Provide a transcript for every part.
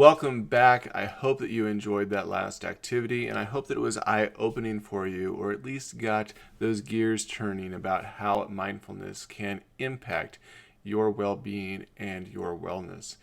Welcome back. I hope that you enjoyed that last activity, and I hope that it was eye-opening for you, or at least got those gears turning about how mindfulness can impact your well-being and your wellness.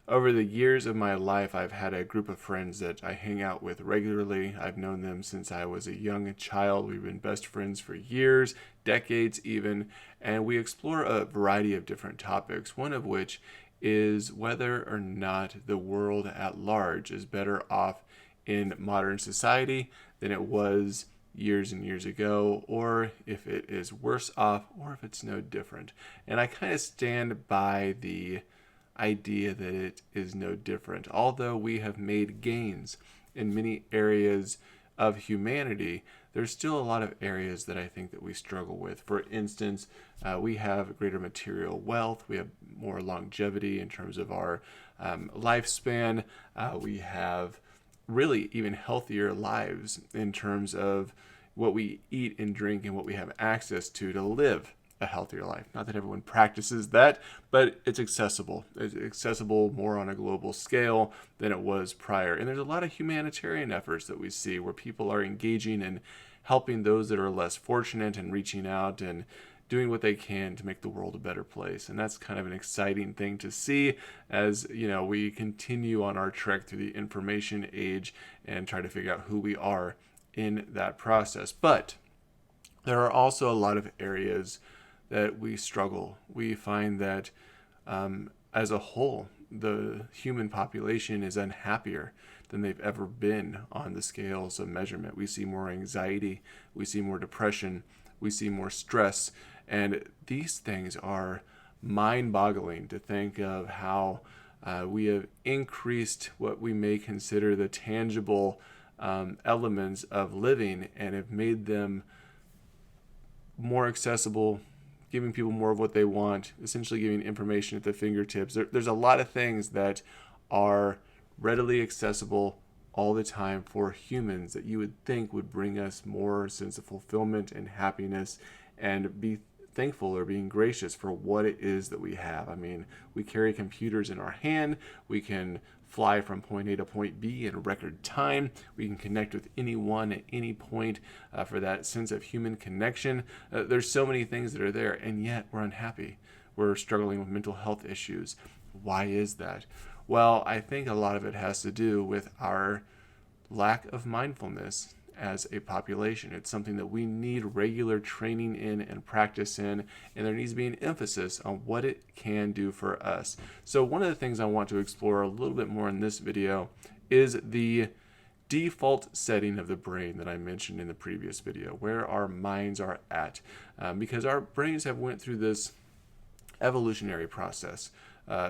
Over the years of my life, I've had a group of friends that I hang out with regularly. I've known them since I was a young child. We've been best friends for years, decades even, and we explore a variety of different topics, one of which is whether or not the world at large is better off in modern society than it was years and years ago, or if it is worse off, or if it's no different. And I kind of stand by the idea that it is no different. Although we have made gains in many areas of humanity, there's still a lot of areas that I think that we struggle with. For instance, we have greater material wealth, we have more longevity in terms of our lifespan, we have really even healthier lives in terms of what we eat and drink and what we have access to live a healthier life. Not that everyone practices that, but it's accessible. It's accessible more on a global scale than it was prior. And there's a lot of humanitarian efforts that we see where people are engaging in helping those that are less fortunate and reaching out and doing what they can to make the world a better place. And that's kind of an exciting thing to see as, we continue on our trek through the information age and try to figure out who we are in that process. But there are also a lot of areas that we struggle. We find that as a whole, the human population is unhappier than they've ever been on the scales of measurement. We see more anxiety, we see more depression, we see more stress, and these things are mind-boggling to think of how we have increased what we may consider the tangible elements of living and have made them more accessible, giving people more of what they want, essentially giving information at the fingertips. There's a lot of things that are readily accessible all the time for humans that you would think would bring us more sense of fulfillment and happiness and be thankful or being gracious for what it is that we have. I mean, we carry computers in our hand. We can fly from point A to point B in record time. We can connect with anyone at any point for that sense of human connection. There's so many things that are there, and yet we're unhappy. We're struggling with mental health issues. Why is that? Well, I think a lot of it has to do with our lack of mindfulness as a population. It's something that we need regular training in and practice in, and there needs to be an emphasis on what it can do for us. So one of the things I want to explore a little bit more in this video is the default setting of the brain that I mentioned in the previous video, where our minds are at, because our brains have went through this evolutionary process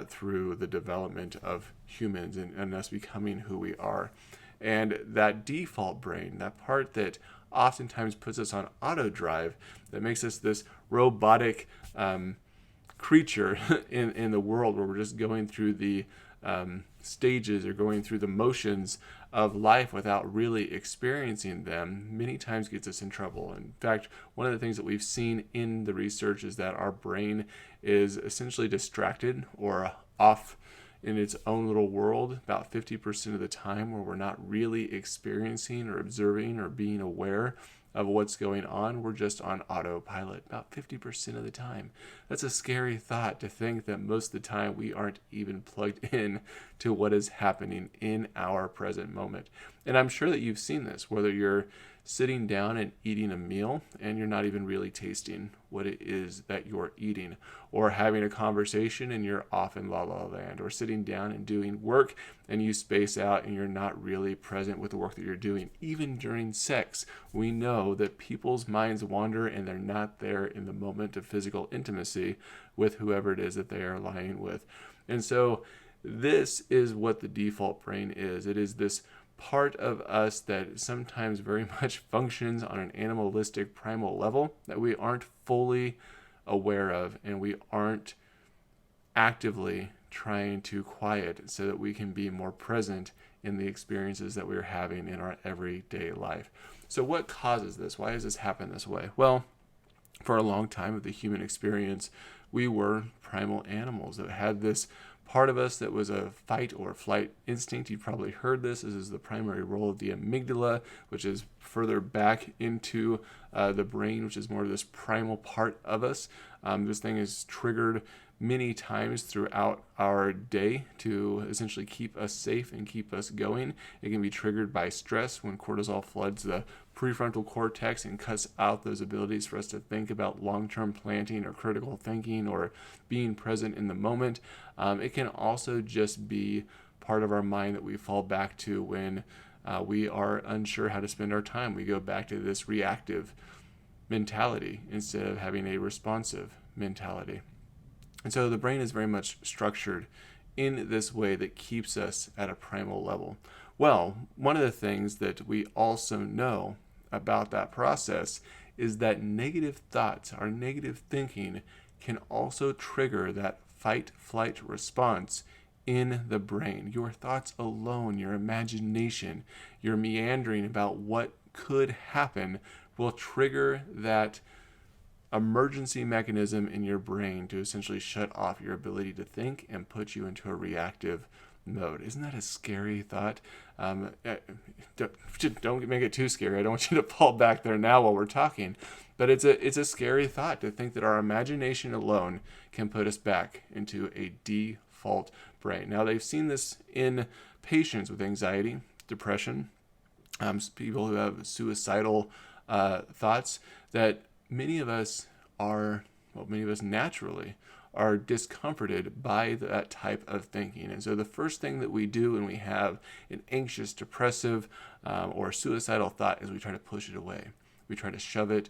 through the development of humans and us becoming who we are. And that default brain, that part that oftentimes puts us on auto drive, that makes us this robotic creature in the world where we're just going through the stages or going through the motions of life without really experiencing them, many times gets us in trouble. In fact, one of the things that we've seen in the research is that our brain is essentially distracted or off in its own little world about 50% of the time, where we're not really experiencing or observing or being aware of what's going on. We're just on autopilot about 50% of the time. That's a scary thought, to think that most of the time we aren't even plugged in to what is happening in our present moment. And I'm sure that you've seen this, whether you're sitting down and eating a meal and you're not even really tasting what it is that you're eating, or having a conversation and you're off in la la land, or sitting down and doing work and you space out and you're not really present with the work that you're doing. Even during sex, we know that people's minds wander and they're not there in the moment of physical intimacy with whoever it is that they are lying with. And so this is what the default brain is. It is this part of us that sometimes very much functions on an animalistic primal level that we aren't fully aware of, and we aren't actively trying to quiet so that we can be more present in the experiences that we're having in our everyday life. So what causes this? Why does this happen this way? Well, for a long time of the human experience, we were primal animals that had this part of us that was a fight or flight instinct. You've probably heard this. This is the primary role of the amygdala, which is further back into the brain, which is more of this primal part of us. This thing is triggered many times throughout our day to essentially keep us safe and keep us going. It can be triggered by stress when cortisol floods the prefrontal cortex and cuts out those abilities for us to think about long-term planning or critical thinking or being present in the moment. It can also just be part of our mind that we fall back to when we are unsure how to spend our time. We go back to this reactive mentality instead of having a responsive mentality. And so the brain is very much structured in this way that keeps us at a primal level. Well, one of the things that we also know about that process is that negative thoughts, our negative thinking, can also trigger that fight-flight response in the brain. Your thoughts alone, your imagination, your meandering about what could happen will trigger that emergency mechanism in your brain to essentially shut off your ability to think and put you into a reactive mode. Isn't that a scary thought? Don't make it too scary. I don't want you to fall back there now while we're talking. But it's a scary thought to think that our imagination alone can put us back into a default brain. Now, they've seen this in patients with anxiety, depression, people who have suicidal thoughts, that many of us naturally are discomforted by that type of thinking. And so the first thing that we do when we have an anxious, depressive, or suicidal thought is we try to push it away. We try to shove it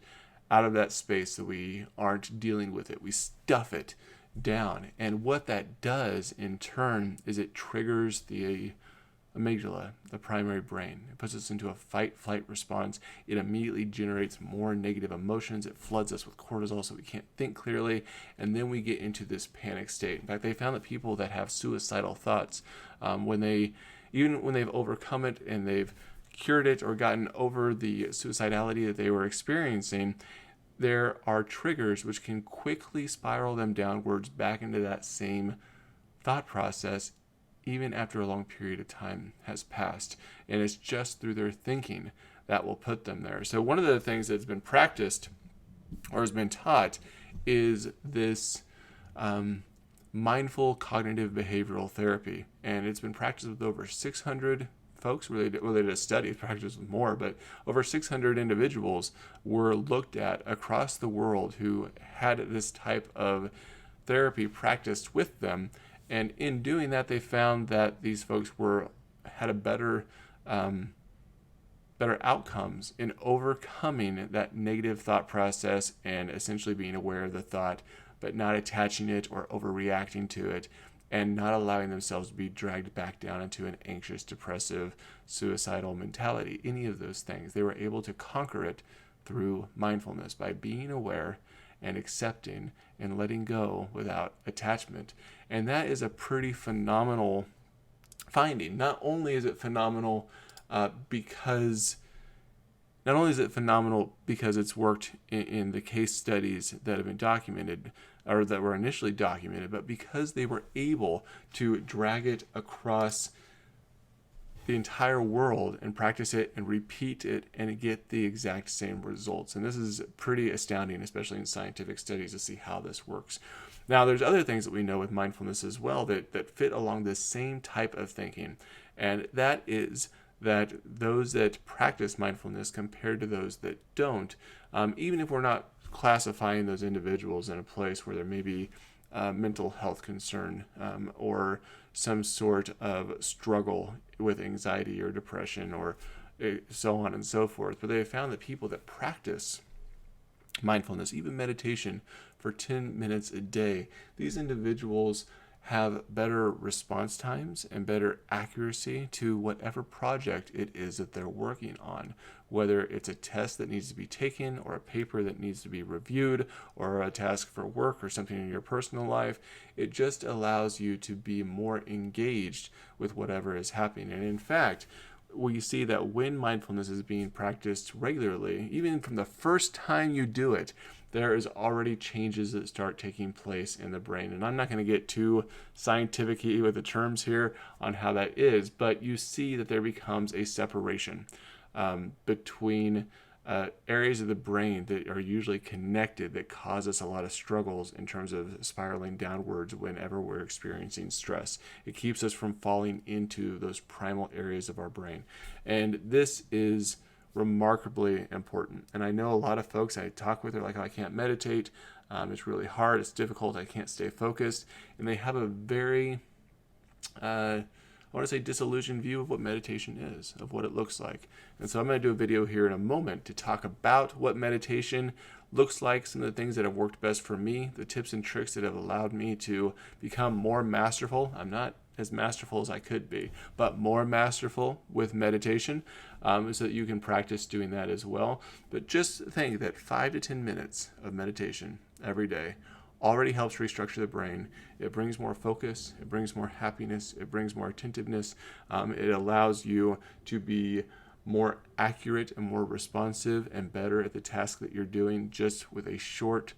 out of that space so we aren't dealing with it. We stuff it down. And what that does in turn is it triggers the amygdala, the primary brain. It puts us into a fight-flight response. It immediately generates more negative emotions. It floods us with cortisol so we can't think clearly, and then we get into this panic state. In fact, they found that people that have suicidal thoughts, when they've overcome it and they've cured it or gotten over the suicidality that they were experiencing, there are triggers which can quickly spiral them downwards back into that same thought process even after a long period of time has passed. And it's just through their thinking that will put them there. So one of the things that's been practiced or has been taught is this mindful cognitive behavioral therapy. And it's been practiced with over 600 folks. They did a study, practiced with more, but over 600 individuals were looked at across the world who had this type of therapy practiced with them. And in doing that, they found that these folks had a better outcomes in overcoming that negative thought process and essentially being aware of the thought, but not attaching it or overreacting to it, and not allowing themselves to be dragged back down into an anxious, depressive, suicidal mentality. Any of those things. They were able to conquer it through mindfulness by being aware and accepting and letting go without attachment. And that is a pretty phenomenal finding. Not only is it phenomenal because it's worked in the case studies that have been documented or that were initially documented, but because they were able to drag it across the entire world and practice it and repeat it and get the exact same results. And this is pretty astounding, especially in scientific studies, to see how this works. Now, there's other things that we know with mindfulness as well that fit along this same type of thinking. And that is that those that practice mindfulness compared to those that don't, even if we're not classifying those individuals in a place where there may be mental health concern or some sort of struggle with anxiety or depression or so on and so forth. But they have found that people that practice mindfulness, even meditation for 10 minutes a day, these individuals have better response times and better accuracy to whatever project it is that they're working on, whether it's a test that needs to be taken or a paper that needs to be reviewed or a task for work or something in your personal life. It just allows you to be more engaged with whatever is happening. And in fact, we see that when mindfulness is being practiced regularly, even from the first time you do it, there is already changes that start taking place in the brain. And I'm not going to get too scientific with the terms here on how that is, but you see that there becomes a separation between areas of the brain that are usually connected that cause us a lot of struggles in terms of spiraling downwards whenever we're experiencing stress. It keeps us from falling into those primal areas of our brain. And this is remarkably important. And I know a lot of folks I talk with are like, oh, I can't meditate. It's really hard. It's difficult. I can't stay focused. And they have a very I want to say disillusioned view of what meditation is, of what it looks like. And so I'm going to do a video here in a moment to talk about what meditation looks like, some of the things that have worked best for me, the tips and tricks that have allowed me to become more masterful. I'm not as masterful as I could be, but more masterful with meditation, so that you can practice doing that as well. But just think that 5 to 10 minutes of meditation every day already helps restructure the brain. It brings more focus, it brings more happiness, it brings more attentiveness. It allows you to be more accurate and more responsive and better at the task that you're doing just with a short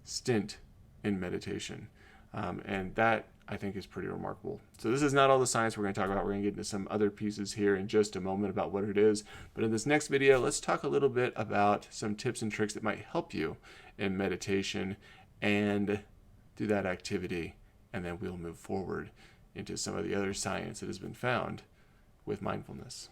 stint in meditation. And that, I think, is pretty remarkable. So this is not all the science we're going to talk about. We're going to get into some other pieces here in just a moment about what it is. But in this next video, let's talk a little bit about some tips and tricks that might help you in meditation and do that activity, and then we'll move forward into some of the other science that has been found with mindfulness.